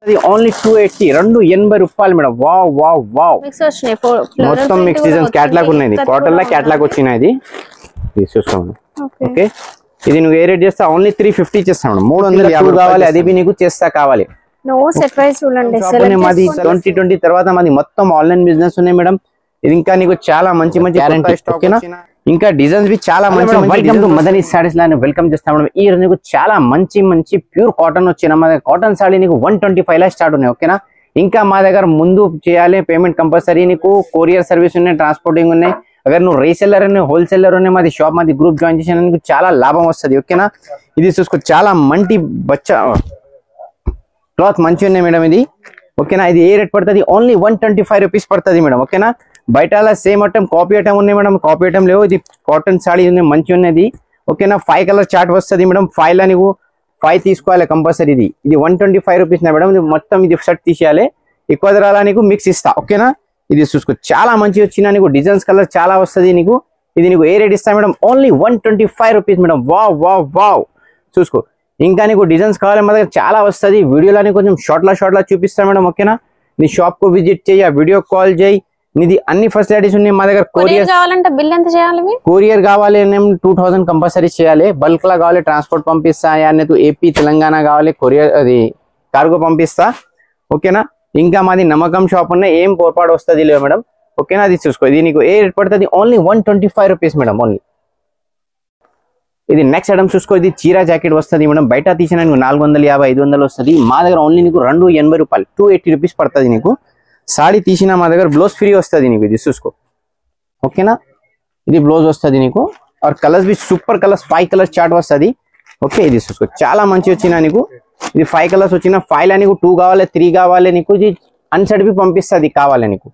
ఇది ఓన్లీ 280 280 రూపాయలు madam. Wow wow wow మొత్తం మిక్స్ డిజైన్స్ క్యాటలాగ్ ఉన్నాయి. కాటన్ లా క్యాటలాగ్ వచ్చినాయి. ఇది చూసుకోండి. ఓకే ఇది నువ్వు ఏ రేట్ చేస్తా ఓన్లీ 350 చేస్తా మేడం. 350 కావాలి అది బి నీకు చేస్తా కావాలి. నో సెట్ ప్రైస్ చూడండి. మాది 2020 తర్వాత మాది మొత్తం ఆన్లైన్ బిజినెస్ ఉన్నాయి మేడం. ఇది ఇంకా నీకు చాలా మంచి మంచి గ్యారెంటీ స్టాక్ ఓకేనా. ఇంకా డిజైన్స్ బి చాలా మంచి. Welcome to Madani saris law welcome చేస్తా మేడం. ఈ రోజు నీకు చాలా మంచి మంచి ప్యూర్ కాటన్ వచ్చిన మా దగ్గర కాటన్ సారీ నీకు 125 లా స్టార్ట్ ఉన్నాయి ఓకేనా. ఇంకా మా దగ్గర ముందు చేయాలి పేమెంట్ కంపల్సరీ. నీకు కొరియర్ సర్వీస్ ఉన్నాయి, ట్రాన్స్పోర్టింగ్ ఉన్నాయి. అगर నువ్వు రీసెల్లర్ అని హోల్సేలర్ అని మాది షాప్ మాది గ్రూప్ జాయిన్ చేసిన నీకు చాలా లాభం వస్తుంది ఓకేనా. ఇది చూసుకో చాలా మంచి బచ్చా క్లాత్ మంచి ఉన్నాయి మేడం ఇది ఓకేనా. ఇది ఏ రేట్ పడుతుంది ఓన్లీ 125 రూపీస్ పడుతుంది మేడం ఓకేనా. బయట అలా సేమ్ ఐటమ్ కాపీ ఐటమ్ ఉన్నాయి మేడం. కాపీ ఐటమ్ లేవు. ఇది కాటన్ సాడీ ఉంది మంచి ఉన్నది ఓకేనా. 5 కలర్ చార్ట్ వస్తుంది మేడం. 5 లా నీకు 5 తీసుకోవాలి కంపల్సరీ. ఇది 125 రూపీస్ మేడం. ఇది మొత్తం ఇది షర్ట్ తీసేయాలి. ఎక్కువ ధరలా నీకు మిక్స్ ఇస్తా ఓకేనా. ఇది చూసుకో చాలా మంచి వచ్చిన నీకు డిజైన్స్ కలర్ చాలా వస్తుంది నీకు. ఇది నీకు ఏ రేట్ ఇస్తా madam only 125 rupees madam. Wow wow wow చూసుకో. ఇంకా నీకు డిజైన్స్ కావాలి మా దగ్గర చాలా వస్తుంది. వీడియోలో కొంచెం షార్ట్లా చూపిస్తా మేడం ఓకేనా. నీ షాప్ కు విజిట్ చేయి, వీడియో కాల్ చేయి. నీది అన్ని ఫెసిలిటీస్ ఉన్నాయి మా దగ్గర. కొరియర్ కావాలంటే బిల్ ఎంత చేయాలి? కొరియర్ కావాలి 2000 కంపల్సరీ చేయాలి. బల్క్ లా కావాలి ట్రాన్స్పోర్ట్ పంపిస్తా. ఏపీ తెలంగాణ కావాలి కొరియర్ అది కార్గో పంపిస్తా ఓకేనా. ఇంకా మాది నమ్మకం షాప్ ఉన్నాయి. ఏం పొరపాటు వస్తుంది లేదు మేడం ఓకేనా. అది చూసుకో. ఇది నీకు ఏ రేట్ పడుతుంది ఓన్లీ 125 రూపీస్ మేడం ఓన్లీ. ఇది నెక్స్ట్ ఐటమ్ చూసుకో. ఇది చీరా జాకెట్ వస్తుంది మేడం. బయట తీసిన నీకు 450 500 వస్తుంది. మా దగ్గర ఓన్లీ నీకు 280 రూపాయలు 280 రూపీస్ పడుతుంది నీకు. సాడీ తీసిన మా దగ్గర బ్లౌజ్ ఫ్రీ వస్తుంది నీకు. ఇది చూసుకో ఓకేనా. ఇది బ్లౌజ్ వస్తుంది నీకు. और colours be super colours 5 colours chart వస్తుంది ఓకే. ఇది చూసుకో చాలా మంచి వచ్చినా నీకు. ఇది 5 కలర్స్ వచ్చిన 5 లా నీకు 2 కావాలి 3 కావాలి నీకు. ఇది అన్సైడ్ బి పంపిస్తుంది కావాలి నీకు.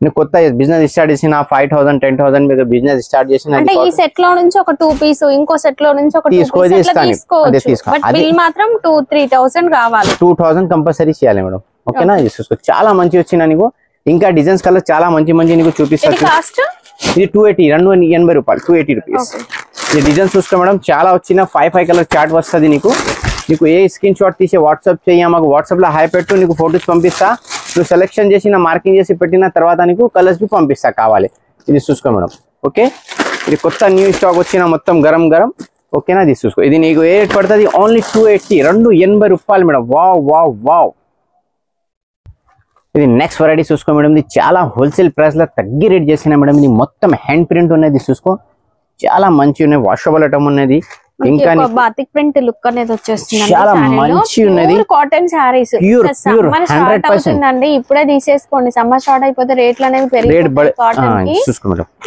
నువ్వు కొత్త బిజినెస్ స్టార్ట్ చేసిన 5000 10,000 మీద బిజినెస్ స్టార్ట్ చేసిన అంటే ఈ సెట్ లో నుంచి ఒక 2 పీస్ ఇంకో సెట్ లో నుంచి ఒక 2 పీస్ తీసుకోవచ్చు. బట్ బిల్ మాత్రం 2-3,000 కావాలి. 2000 కంపల్సరీ చేయాలి మేడం ఓకేనా. ఇది చూసుకో చాలా మంచి వచ్చిన నీకు. ఇంకా డిజైన్స్ కలర్ చాలా మంచి మంచి నీకు చూపిస్తాను. ఇది 280 రూపాయలు 280 రూపీస్. ఈ డిజైన్స్ చూసుకో మేడం చాలా వచ్చిన 5 కలర్ చార్ట్ వస్తుంది నీకు. నీకు ఏ స్క్రీన్ షాట్ తీసి వాట్సాప్ చేయ మాకు. వాట్సాప్ లో హాయ్ పెట్టు నీకు ఫొటోస్ పంపిస్తా. నువ్వు సెలెక్షన్ చేసిన మార్కింగ్ చేసి పెట్టిన తర్వాత నీకు కలర్స్ బి పంపిస్తా కావాలి. ఇది చూసుకో మేడం ఓకే. ఇది కొత్త న్యూ స్టాక్ వచ్చిన మొత్తం గరం గరం ఓకేనా. ఇది చూసుకో. ఇది నీకు ఏ రేట్ పడుతుంది ఓన్లీ 280 280 రూపాయలు మేడం. Wow wow wow. ఇది నెక్స్ట్ వెరైటీ చూసుకో మేడం. ఇది చాలా హోల్సేల్ ప్రైస్ లో తగ్గి రేట్ చేసిన మేడం. ఇది మొత్తం హ్యాండ్ ప్రింట్ ఉన్నది చూసుకో. చాలా మంచి ఉన్నాయి. వాషబుల్ ఐటమ్ ఉన్నది. ఇంకా బాతిక్ ప్రింట్ లుక్ అనేది వచ్చేస్తుంది. చాలా మంచి ఉన్నది. కాటన్ సారీస్ స్టార్ట్ అవుతుందండి. ఇప్పుడే తీసేసుకోండి. సమ్మర్ స్టార్ట్ అయిపోతే రేట్లు అనేవి పెరిగిపోతాయి కాటన్ కి.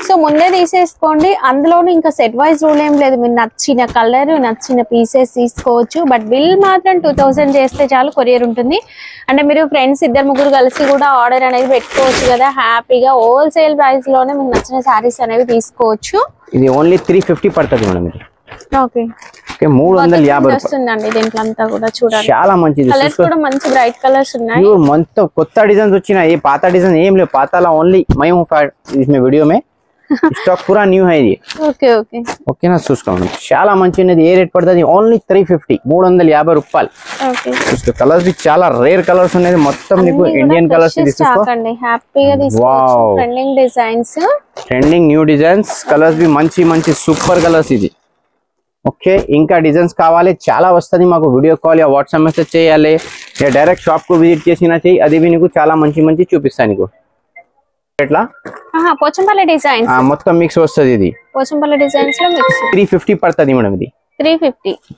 సో ముందే తీసేసుకోండి. అందులోనే ఇంకా సెట్ వైజ్ రూల్ ఏం లేదు. మీరు నచ్చిన కలర్ నచ్చిన పీసెస్ తీసుకోవచ్చు. బట్ బిల్ మాత్రం 2000 చేస్తే చాలు కొరియర్ ఉంటుంది. అంటే మీరు ఫ్రెండ్స్ 2-3 కలిసి కూడా ఆర్డర్ అనేది పెట్టుకోవచ్చు కదా హ్యాపీగా. హోల్సేల్ ప్రైస్ లోనే మీకు నచ్చిన సారీస్ అనేవి తీసుకోవచ్చు. ఇది ఓన్లీ 350 పడుతుంది మేడం. ఇది ఓకే 350 వస్తుందండి. దీంట్లో అంతా కూడా చూడాలి చాలా మంచిది. కలర్స్ కూడా మంచి బ్రైట్ కలర్స్ ఉన్నాయి. మొత్తం కొత్త డిజైన్స్ వచ్చినా. ఏ పాత డిజైన్ ఏం లేవు. పాతలా ఓన్లీ मैं हूं इसमें वीडियो में स्टॉक पूरा न्यू है ఇది ఓకే ఓకే ఓకేనా. చూసుకోండి చాలా మంచి ఉన్నది. ఏ రేట్ పడుతుంది ఓన్లీ 350 350 రూపాయలు ఓకే. చూసుకో కలర్స్ బి చాలా రేర్ కలర్స్ ఉన్నది. మొత్తం నీకు ఇండియన్ కలర్స్ తీసుకోండి హ్యాపీగా తీసుకోవచ్చు. Trending designs trending new designs colours బి మంచి మంచి సూపర్ కలర్స్ ఇది ఓకే. ఇంకా డిజైన్స్ కావాలి చాలా వస్తుంది మాకు. వీడియో కాల్ యా వాట్సాప్ మెసేజ్ చేయాలి. డైరెక్ట్ షాప్ కు విజిట్ చేసినా చెయ్యి. అది నీకు చాలా మంచి మంచి చూపిస్తాను నీకు. ఎట్లా పోచంపల్లి డిజైన్స్ మొత్తం మిక్స్ వస్తుంది. ఇది పోచంపల్లి డిజైన్స్ లో మిక్స్ 350 పడుతుంది మేడం. ఇది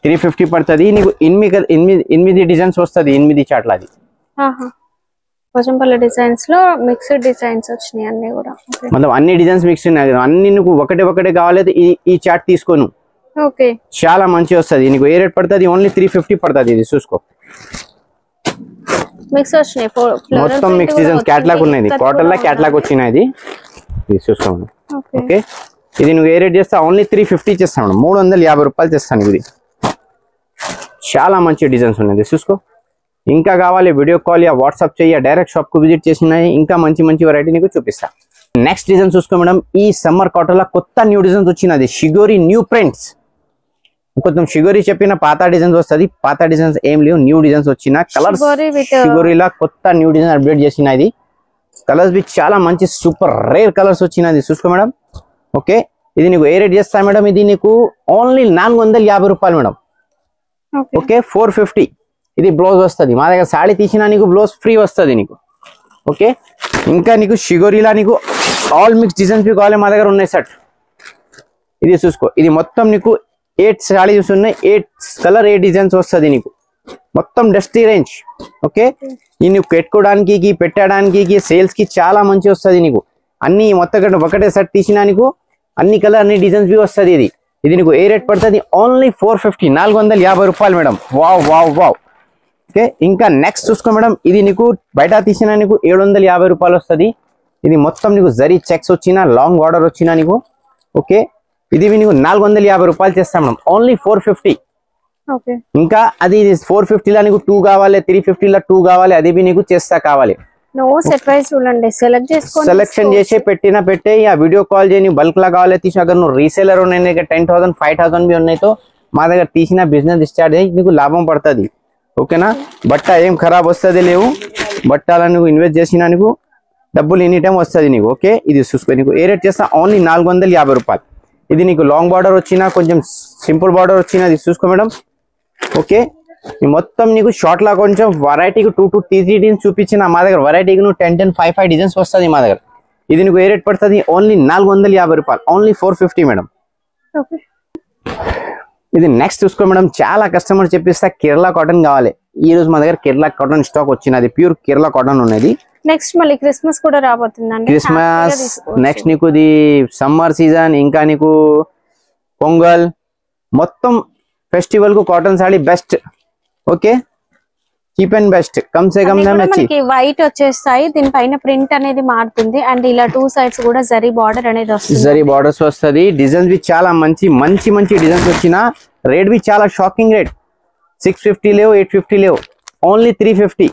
350 పడుతుంది నీకు. 8 డిజైన్స్ వస్తుంది 8 చాట్ల. అది పోచంపల్లి డిజైన్స్ లో మిక్స్డ్ డిజైన్స్ వచ్చినాయి అన్ని కూడా. మొత్తం అన్ని డిజైన్స్ మిక్స్ ఉన్నాయి. అన్ని నీకు ఒకటే కావాలి. ఈ చాట్ తీసుకోను ఓకే. చాలా మంచి వస్తుంది నీకు. ఏ రేట్ పడుతుంది ఓన్లీ 350 పడుతుంది. ఇది చూసుకో మిక్స్ వచ్చినాయి. మొత్తం మిక్స్ డిజైన్స్ క్యాటలాగ్ ఉన్నాయి. కాటన్ లా క్యాటలాగ్ వచ్చినాయి. ఇది చూసుకోండి ఓకే. ఇది నువ్వు ఏ రేట్ చేస్తా ఓన్లీ 350 చేస్తా మేడం. 350 రూపాయలు చేస్తాను. ఇది చాలా మంచి డిజైన్స్ ఉన్నాయి. చూసుకో. ఇంకా కావాలి వీడియో కాల్ యా వాట్సాప్ చేయ. డైరెక్ట్ షాప్ కు విజిట్ చేసినాయి. ఇంకా మంచి మంచి వెరైటీ నీకు చూపిస్తా. నెక్స్ట్ డిజైన్ చూసుకో మేడం. ఈ సమ్మర్ కాటన్ లా కొత్త న్యూ డిజైన్స్ వచ్చినది. షిగోరి న్యూ ప్రింట్స్ కొంచెం షిగోరి చెప్పిన పాత డిజైన్స్ వస్తుంది, పాత డిజైన్స్ ఏం లేవు, న్యూ డిజైన్స్ వచ్చిన కలర్స్ షిగోరిలా కొత్త న్యూ డిజైన్ అప్డేట్ చేసిన ఇది. కలర్స్ బి చాలా మంచి సూపర్ రేర్ కలర్స్ వచ్చినది చూసుకో మేడం. ఓకే, ఇది నీకు ఏ రేట్ చేస్తా మేడం, ఇది నీకు ఓన్లీ 450 రూపాయలు మేడం. ఓకే 450. ఇది బ్లౌజ్ వస్తుంది, మా దగ్గర సాడీ తీసినా నీకు బ్లౌజ్ ఫ్రీ వస్తుంది నీకు. ఓకే, ఇంకా నీకు షిగోరిలా నీకు ఆల్ మిక్స్ డిజైన్స్ బి కావాలి, మా దగ్గర ఉన్నాయి సెట్. ఇది చూసుకో, ఇది మొత్తం నీకు 8 సాడీస్ ఉన్నాయి, 8 కలర్ 8 డిజైన్స్ వస్తుంది నీకు, మొత్తం డస్టీ రేంజ్. ఓకే, ఇది నువ్వు పెట్టుకోవడానికి పెట్టడానికి సేల్స్ కి చాలా మంచి వస్తుంది నీకు. అన్ని మొత్తం ఒకటే సెట్ తీసినా నీకు అన్ని కలర్ అన్ని డిజైన్స్ బి వస్తుంది. ఇది నీకు ఏ రేట్ పడుతుంది, ఓన్లీ 450, 450 రూపాయలు madam. Wow wow wow. Okay, ఇంకా నెక్స్ట్ చూసుకో మేడం, ఇది నీకు బయట తీసినా నీకు 750 రూపాయలు వస్తుంది. ఇది మొత్తం నీకు జరీ చెక్స్ వచ్చిన లాంగ్ బార్డర్ వచ్చిన నీకు. ఓకే, ఇది నీకు 450 రూపాయలు చేస్తాం మేడం, ఓన్లీ 450. ఇంకా అది 450 లా నీకు 2 కావాలి, 350 లా 2 కావాలి, అది బి నీకు చేస్తా కావాలి. సెలెక్షన్ చేసి పెట్టే ఆ వీడియో కాల్ చేయని బల్క్ లా కావాలి తీసి. అगर నువ్వు రీసేలర్ ఉన్నాయి 10,000 5,000 బి ఉన్నాయి తో మా దగ్గర తీసిన బిజినెస్ స్టార్ట్ అయ్యి నీకు లాభం పడుతుంది. ఓకేనా, బట్ట ఏం ఖరాబ్ వస్తుంది లేవు, బట్టాల నువ్వు ఇన్వెస్ట్ చేసినా నీకు డబ్బులు ఎనీ టైం వస్తుంది నీకు. ఓకే, ఇది చూసుకో, నీకు ఏ రేట్ చేస్తా, ఓన్లీ 450 రూపాయలు. ఇది నీకు లాంగ్ బార్డర్ వచ్చినా కొంచెం సింపుల్ బార్డర్ వచ్చినా ఇది చూసుకో మేడం. ఓకే, మొత్తం నీకు షార్ట్ లా కొంచెం వెరైటీకి 2 to 3 డిజైన్స్ చూపించిన మా దగ్గర వెరైటీకి నువ్వు 10 5 డిజైన్స్ వస్తుంది మా దగ్గర. ఇది నీకు ఏ రేట్ పడుతుంది, ఓన్లీ 450 రూపాయలు, ఓన్లీ 450 మేడం. ఇది నెక్స్ట్ చూసుకో మేడం, చాలా కస్టమర్ చెప్పిస్తా కేరళ కాటన్ కావాలి. ఈ రోజు మా దగ్గర కేరళ కాటన్ స్టాక్ వచ్చినది, ప్యూర్ కేరళ కాటన్ ఉన్నది. నెక్స్ట్ మళ్ళీ క్రిస్మస్ కూడా రాబోతుందండి. క్రిస్మస్ నెక్స్ట్ నీకు ఇది సమ్మర్ సీజన్, ఇంకా నీకు పొంగల్, మొత్తం ఫెస్టివల్ కు cotton saree best. Okay, cheap and best, come say come white వచ్చేస్తాయి, దీనిపైన ప్రింట్ అనేది మారుతుంది. అండ్ ఇలా 2 సైడ్స్ కూడా జరీ బార్డర్ అనేది వస్తుంది, జరీ బార్డర్స్ వస్తుంది. డిజైన్స్ బి చాలా మంచి మంచి మంచి డిజైన్స్ వచ్చిన. రేట్ బి చాలా షాకింగ్ రేట్, 650 లేవు, 850 లేవు, ఓన్లీ 350,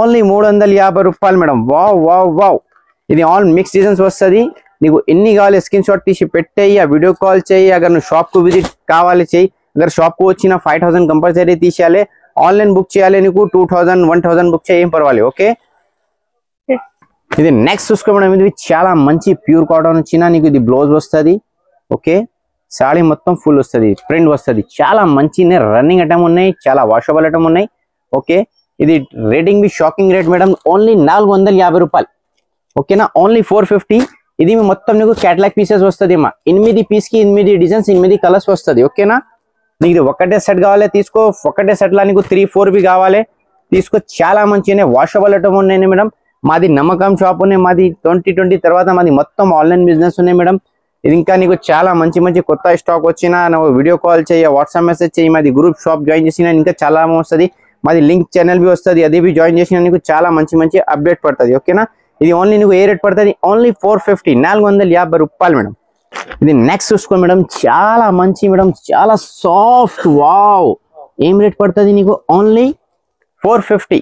ఓన్లీ 350 రూపాయలు మేడం. Wow wow wow. ఇది ఆల్ మిక్స్ డిజైన్స్ వస్తుంది నీకు. ఎన్ని కావాలి స్క్రీన్ షాట్ తీసి పెట్టేయి, ఆ వీడియో కాల్ చేయి. అगर నువ్వు షాప్ కు విజిట్ కావాలి చేయి. అगर షాప్ కు వచ్చిన 5,000 కంపల్సరీ తీసేయాలి. ఆన్లైన్ బుక్ చేయాలి నీకు 2,000 1,000 బుక్ చేయి, ఏం పర్వాలి. ఓకే, ఇది నెక్స్ట్ చూసుకో మేడం, ఇది చాలా మంచి ప్యూర్ కాటన్ వచ్చిన నీకు. ఇది బ్లౌజ్ వస్తుంది. ఓకే, సాడీ మొత్తం ఫుల్ వస్తుంది, ప్రింట్ వస్తుంది, చాలా మంచి రన్నింగ్ ఐటమ్ ఉన్నాయి, చాలా వాషబుల్ ఐటమ్ ఉన్నాయి. ఓకే, ఇది రేటింగ్ బి షాకింగ్ రేట్ మేడం, ఓన్లీ 450 రూపాయలు. ఓకేనా, ఓన్లీ 450. ఇది మొత్తం నీకు క్యాటలాగ్ పీసెస్ వస్తుంది అమ్మా. 8 పీస్ కి 8 డిజైన్స్ 8 కలర్స్ వస్తుంది. ఓకేనా, నీకు ఒకటే సెట్ కావాలి తీసుకో, ఒకటే సెట్ లా నీకు 3 4 బి కావాలి తీసుకో. చాలా మంచి వాషబుల్ ఐటమ్ ఉన్నాయి మేడం. మాది నమ్మకం షాప్ ఉన్నాయి, మాది 2020 తర్వాత మాది మొత్తం ఆన్లైన్ బిజినెస్ ఉన్నాయి మేడం. ఇది ఇంకా నీకు చాలా మంచి మంచి కొత్త స్టాక్ వచ్చినా నువ్వు వీడియో కాల్ చేయి, వాట్సాప్ మెసేజ్ చేయి. మాది గ్రూప్ షాప్ జాయిన్ చేసినా ఇంకా చాలా వస్తుంది. మాది లింక్ ఛానల్ బి వస్తుంది, అది బి జాయిన్ చేసినా నీకు చాలా మంచి మంచి అప్డేట్ పడుతుంది. ఓకేనా, ఇది ఓన్లీ నీకు ఏ రేట్ పడుతుంది, ఓన్లీ 450, 450 రూపాయలు మేడం. ఇది నెక్స్ట్ చూసుకో మేడం, చాలా మంచి మేడం, చాలా సాఫ్ట్. వావ్, ఏం రేట్ పడుతుంది నీకు, ఓన్లీ 450,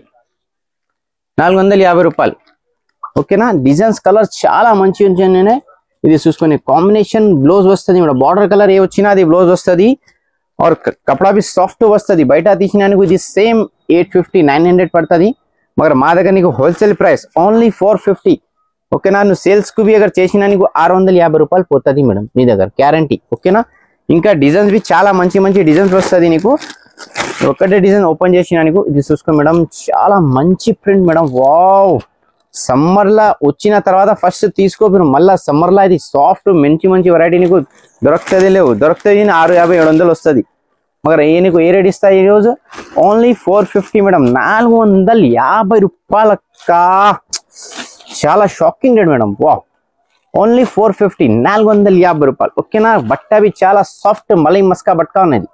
450 రూపాయలు. ఓకేనా, డిజైన్స్ కలర్ చాలా మంచి ఉంటాయి. ఇది చూసుకొని కాంబినేషన్ బ్లౌజ్ వస్తుంది మేడం, బార్డర్ కలర్ ఏ వచ్చినా అది బ్లౌజ్ వస్తుంది. और कपड़ा भी सॉफ्ट वस्तदी బయట తీసినా నీకు ఇది సేమ్ 850 900 పడుతుంది. మగర్ మా దగ్గర నీకు హోల్సేల్ ప్రైస్ ఓన్లీ 450. ఓకేనా, నువ్వు సేల్స్ కు బి అగర్ చేసినా నీకు 650 రూపాయలు పోతుంది మేడం మీ దగ్గర, గ్యారంటీ. ఓకేనా, ఇంకా డిజైన్స్ బి చాలా మంచి మంచి డిజైన్స్ వస్తుంది నీకు. ఒకటే డిజైన్ ఓపెన్ చేసినా నీకు ఇది చూసుకో మేడం, చాలా మంచి ప్రింట్ మేడం. వావ్, సమ్మర్ లా వచ్చిన తర్వాత ఫస్ట్ తీసుకో, మళ్ళా సమ్మర్ లా ఇది సాఫ్ట్ మంచి మంచి వెరైటీ నీకు దొరుకుతుంది. లేవు దొరుకుతుంది 650 700 వస్తుంది. మగర్ ఏ నీకు ఏ రేట్ ఇస్తా ఈ రోజు, ఓన్లీ 450 మేడం, 450 రూపాయలకా. చాలా shocking rate madam. Wow, only 450, 450 రూపాయలు. ఓకేనా, బట్ట అవి చాలా సాఫ్ట్ మలై మస్కా బట్కా ఉన్నది.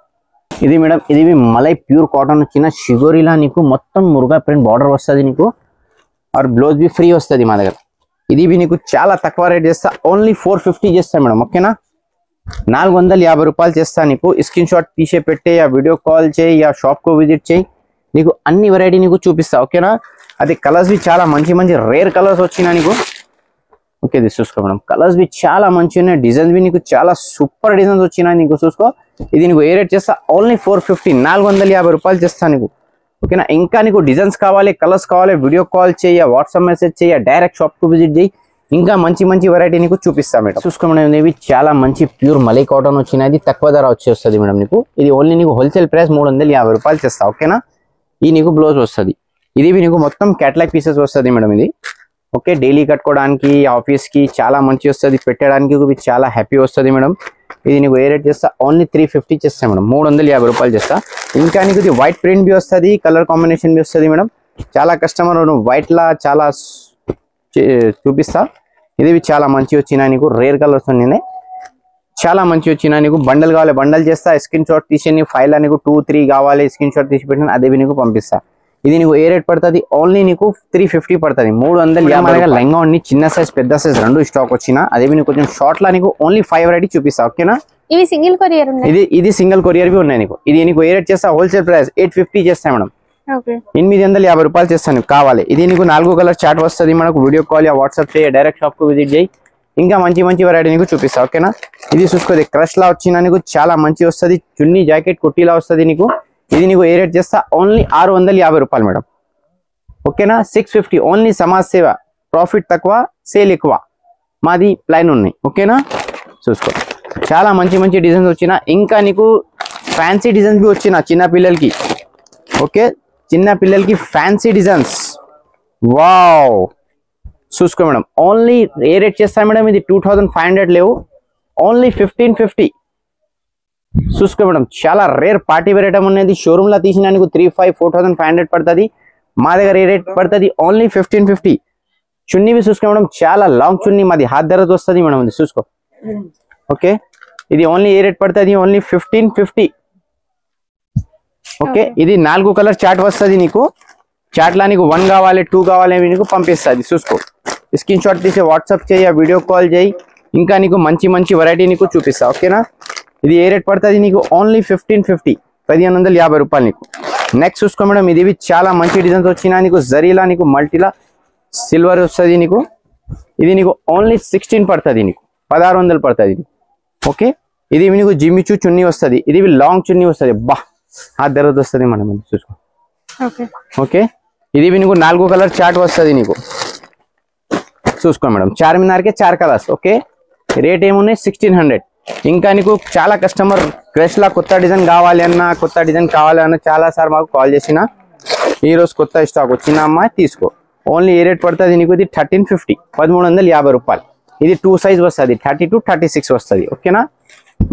ఇది మేడం, ఇది మలై ప్యూర్ కాటన్ వచ్చిన షిగోరిలా నీకు మొత్తం మురుగా ప్రింట్ బార్డర్ వస్తుంది నీకు. और ब्लाउज भी फ्री వస్తుంది మా దగ్గర. ఇది भी నీకు చాలా తక్కువ రేట్ చేస్తా, ఓన్లీ 450 చేస్తా మేడం. ఓకేనా, 450 రూపాయలు చేస్తా నీకు. స్క్రీన్ షాట్ తీసే పెట్టే, या వీడియో కాల్ చేయి, या షాప్ కు విజిట్ చేయి, నీకు అన్ని వెరైటీ నీకు చూపిస్తా. ఓకేనా, అది కలర్స్ भी చాలా మంచి మంచి రేర్ కలర్స్ వచ్చినా నీకు. ఓకే ఇది చూసుకో మేడం, కలర్స్ బి చాలా మంచిగా ఉన్నాయి, డిజైన్స్ బి నీకు చాలా సూపర్ డిజైన్స్ వచ్చినాయి నీకు చూసుకో. ఇది నీకు ఏ రేట్ చేస్తా ఓన్లీ 450, 450 రూపాయలు చేస్తా నీకు. ఓకేనా, ఇంకా నీకు డిజైన్స్ కావాలి, కలర్స్ కావాలి, వీడియో కాల్ చేయ, వాట్సాప్ మెసేజ్ చేయ, డైరెక్ట్ షాప్ కు విజిట్ చేయి, ఇంకా మంచి మంచి వెరైటీ నీకు చూపిస్తా మేడం. చూసుకో మేడం, ఇవి చాలా మంచి ప్యూర్ మలై కాటన్ వచ్చినది, తక్కువ ధర వచ్చేస్తుంది మేడం నీకు. ఇది ఓన్లీ నీకు హోల్సేల్ ప్రైస్ 350 రూపాయలు చేస్తా. ఓకేనా, ఈ నీకు బ్లౌజ్ వస్తుంది, ఇది నీకు మొత్తం క్యాటలాగ్ పీసెస్ వస్తుంది మేడం ఇది. ఓకే, డైలీ కట్టుకోవడానికి, ఆఫీస్ కి చాలా మంచి వస్తుంది, పెట్టడానికి చాలా హ్యాపీ వస్తుంది మేడం. ఇది నీకు ఏ రేట్ చేస్తా ఓన్లీ 350 చేస్తా మేడం, 350 రూపాయలు చేస్తా. ఇంకా నీకు ఇది వైట్ ప్రింట్ బి వస్తుంది, కలర్ కాంబినేషన్ బి వస్తుంది మేడం. చాలా కస్టమర్ వైట్ లా చాలా చూపిస్తా. ఇది చాలా మంచి వచ్చినా నీకు, రేర్ కలర్స్ ఉన్నాయి, చాలా మంచి వచ్చినా నీకు. బండల్ కావాలి బండల్ చేస్తా, స్క్రీన్ షాట్ తీసి ఫైల్ నీకు 2, 3 కావాలి, స్క్రీన్ షాట్ తీసి పెట్టిన అదే నీకు పంపిస్తా. ఇది నీకు ఏ రేట్ పడుతుంది ఓన్లీ నీకు 350 పడుతుంది, 350. లెంగా ఉండి చిన్న సైజ్ పెద్ద సైజ్ రెండు స్టాక్ వచ్చిన, అదే నీకు కొంచెం షార్ట్ లా నీకు ఓన్లీ 5 వెరైటీ చూపిస్తా. ఓకేనా, ఇవి సింగిల్ కొరియర్ ఉన్నాయి, ఇది సింగిల్ కొరియర్ బి ఉన్నాయి నీకు. ఇది నీకు ఏ రేట్ చేస్తా హోల్సేల్ ప్రైస్ 850 చేస్తా మేడం, 850 రూపాయలు చేస్తాను కావాలి. ఇది నీకు 4 కలర్ చార్ట్ వస్తుంది మనకు, వీడియో కాల్ వాట్సాప్ చేయ, డైరెక్ట్ షాప్ కు విజిట్ చేయి, ఇంకా మంచి మంచి వెరైటీ నీకు చూపిస్తా. ఓకేనా, ఇది చూసుకోది క్రష్ లా వచ్చిన నీకు చాలా మంచి వస్తుంది, చున్నీ జాకెట్ కుట్టీలా వస్తుంది నీకు. ఇది నీకు ఏ రేట్ చేస్తా ఓన్లీ 650 రూపాయలు మేడం. ఓకేనా, 650 ఓన్లీ. సమాజ్ సేవ, ప్రాఫిట్ తక్కువ, సేల్ ఎక్కువ, మాది ప్లాన్ ఉన్నాయి. ఓకేనా, చూసుకో చాలా మంచి మంచి డిజైన్స్ వచ్చిన, ఇంకా నీకు ఫ్యాన్సీ డిజైన్స్ బి వచ్చిన చిన్న పిల్లలకి. ఓకే, చిన్న పిల్లలకి ఫ్యాన్సీ డిజైన్స్, వావ్ చూసుకో మేడం. ఓన్లీ ఏ రేట్ చేస్తాను మేడం, ఇది 2500 లేవు, ఓన్లీ 1550 చూసుకో మేడం. చాలా రేర్ పార్టీ వేర్ ఐటమ్ ఉన్నది, షోరూమ్ లో తీసిన నీకు 4500 పడుతుంది, మా దగ్గర ఏ రేట్ పడుతుంది ఓన్లీ 1550. చున్నీ బి చూసుకో మేడం, చాలా లాంగ్ చున్నీ, మాది హాత్ ధరతో వస్తుంది మేడం, ఇది చూసుకో. ఓకే, ఇది ఓన్లీ ఏ రేట్ పడుతుంది ఓన్లీ 1550. ఓకే, ఇది 4 కలర్ చార్ట్ వస్తుంది నీకు, చాట్ లా నీకు 1 కావాలి 2 కావాలి నీకు పంపిస్తుంది చూసుకో. స్క్రీన్ షాట్ తీసి వాట్సాప్ చేయి, వీడియో కాల్ చేయి, ఇంకా నీకు మంచి మంచి వెరైటీ నీకు చూపిస్తా. ఓకేనా, ఇది ఏ రేట్ పడుతుంది నీకు ఓన్లీ 1550, 1550 రూపాయలు నీకు. నెక్స్ట్ చూసుకో మేడం, ఇది చాలా మంచి డిజైన్స్ వచ్చినా నీకు, జరీలా నీకు మల్టీలా సిల్వర్ వస్తుంది నీకు. ఇది నీకు ఓన్లీ 16 పడుతుంది నీకు, 1600 పడుతుంది. ఓకే, ఇది నీకు జిమ్మిచూ చున్నీ వస్తుంది, ఇది లాంగ్ చున్నీ వస్తుంది, బా ఆ ధర వస్తుంది మనం చూసుకో. ఓకే, ఇది నీకు 4 కలర్ చార్ట్ వస్తుంది నీకు చూసుకో మేడం, చార్మినార్కే 4 కలర్స్. ఓకే, రేట్ ఏమున్నాయి 1600. ఇంకా నీకు చాలా కస్టమర్ క్రష్ లా కొత్త డిజైన్ కావాలి అన్నా, కొత్త డిజైన్ కావాలి అన్న చాలా సార్ మాకు కాల్ చేసిన, ఈ రోజు కొత్త స్టాక్ వచ్చిన అమ్మా తీసుకో. ఓన్లీ ఏ రేట్ పడుతుంది నీకు, ఇది 1350, 1350 రూపాయలు. ఇది 2 సైజ్ వస్తుంది, 32, 36 వస్తుంది. ఓకేనా,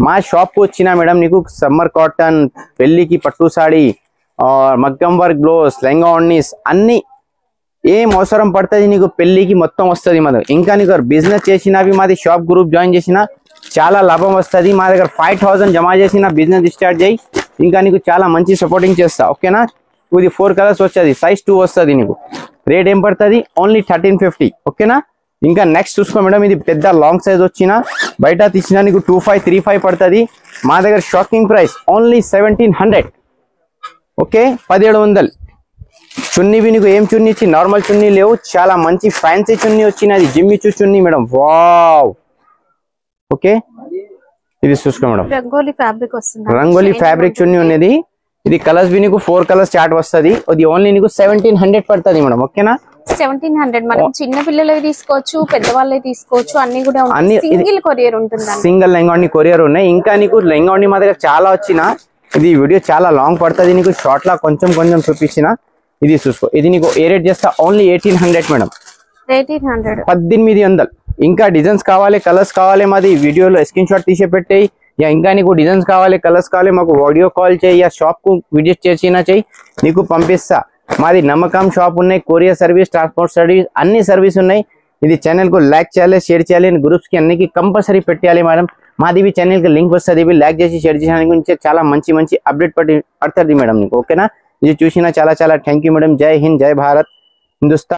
మా షాప్ కు వచ్చిన మేడం నీకు సమ్మర్ కాటన్, పెళ్లికి పట్టు సాడీ, మగ్గం వర్క్ బ్లౌజ్, లెంగా ఓన్నీస్ అన్ని ఏం అవసరం పడుతుంది నీకు పెళ్లికి మొత్తం వస్తుంది మన. ఇంకా నీకు బిజినెస్ చేసినవి మాది షాప్ గ్రూప్ జాయిన్ చేసిన చాలా లాభం వస్తుంది, మా దగ్గర 5000 జమ చేసిన బిజినెస్ స్టార్ట్ చేయి, ఇంకా నీకు చాలా మంచి సపోర్టింగ్ చేస్తా. ఓకేనా, ఇది 4 కలర్స్ వస్తుంది, సైజ్ 2 వస్తుంది నీకు. రేట్ ఏం పడుతుంది ఓన్లీ 1350. ఓకేనా, ఇంకా నెక్స్ట్ చూసుకో మేడం, ఇది పెద్ద లాంగ్ సైజ్ వచ్చిన, బయట తీసిన నీకు 2535 పడుతుంది, మా దగ్గర షాకింగ్ ప్రైస్ ఓన్లీ 1700. ఓకే, 1700. చున్నీ నీకు ఏం చున్నీ ఇచ్చి, నార్మల్ చున్నీ లేవు, చాలా మంచి ఫ్యాన్సీ చున్నీ వచ్చినది, జిమ్మిచూ చున్నీ మేడం, వావ్. ఓకే, ఇది చూసుకో మేడం, రంగోలీ ఫ్యాబ్రిక్ చున్నీ ఉన్నది. ఇది కలర్స్ బి నీకు 4 కలర్స్ చార్ట్ వస్తుంది, ఇది ఓన్లీ నీకు 1700 పడుతుంది మేడం. ఓకేనా, 1700. మనం చిన్న పిల్లలవి తీసుకోవచ్చు, పెద్దవాళ్ళవి తీసుకోవచ్చు, అన్ని కూడా అన్ని సింగిల్ కొరియర్ ఉంటుంది, సింగిల్ లెంగాని కొరియర్ ఉన్నాయి. ఇంకా నీకు లెంగాని మా దగ్గర చాలా వచ్చిన, ఇది వీడియో చాలా లాంగ్ పడుతుంది నీకు, షార్ట్ లా కొంచెం కొంచెం చూపించిన. ఇది చూసుకో, ఇది నీకు ఏ రేట్ చేస్తా ఓన్లీ 1800 మేడం, 1800. ఇంకా డిజైన్స్ కావాలి, కలర్స్ కావాలి, మాది వీడియోలో స్క్రీన్ షాట్ తీసి పెట్టేయి. ఇంకా నీకు డిజైన్స్ కావాలి, కలర్స్ కావాలి, మాకు వీడియో కాల్ చేయి, షాప్ కు విజిట్ చేసినా చెయ్యి, నీకు పంపిస్తా. మాది నమ్మకం షాప్ ఉన్నాయి, కొరియర్ సర్వీస్, ట్రాన్స్పోర్ట్ సర్వీస్, అన్ని సర్వీస్ ఉన్నాయి. ఇది ఛానల్ కు లైక్ చేయాలి, షేర్ చేయాలి, గ్రూప్స్ కి అన్నికి కంపల్సరీ పెట్టాలి మేడం. మాది ఛానల్ కి లింక్ వస్తుంది, లైక్ చేసి షేర్ చేసిన గురించి చాలా మంచి మంచి అప్డేట్ పడుతుంది మేడం నీకు. ఓకేనా, ఇది చూసినా చాలా చాలా థ్యాంక్ యూ మేడం. జై హింద్, జై భారత్, హిందుస్థాన్.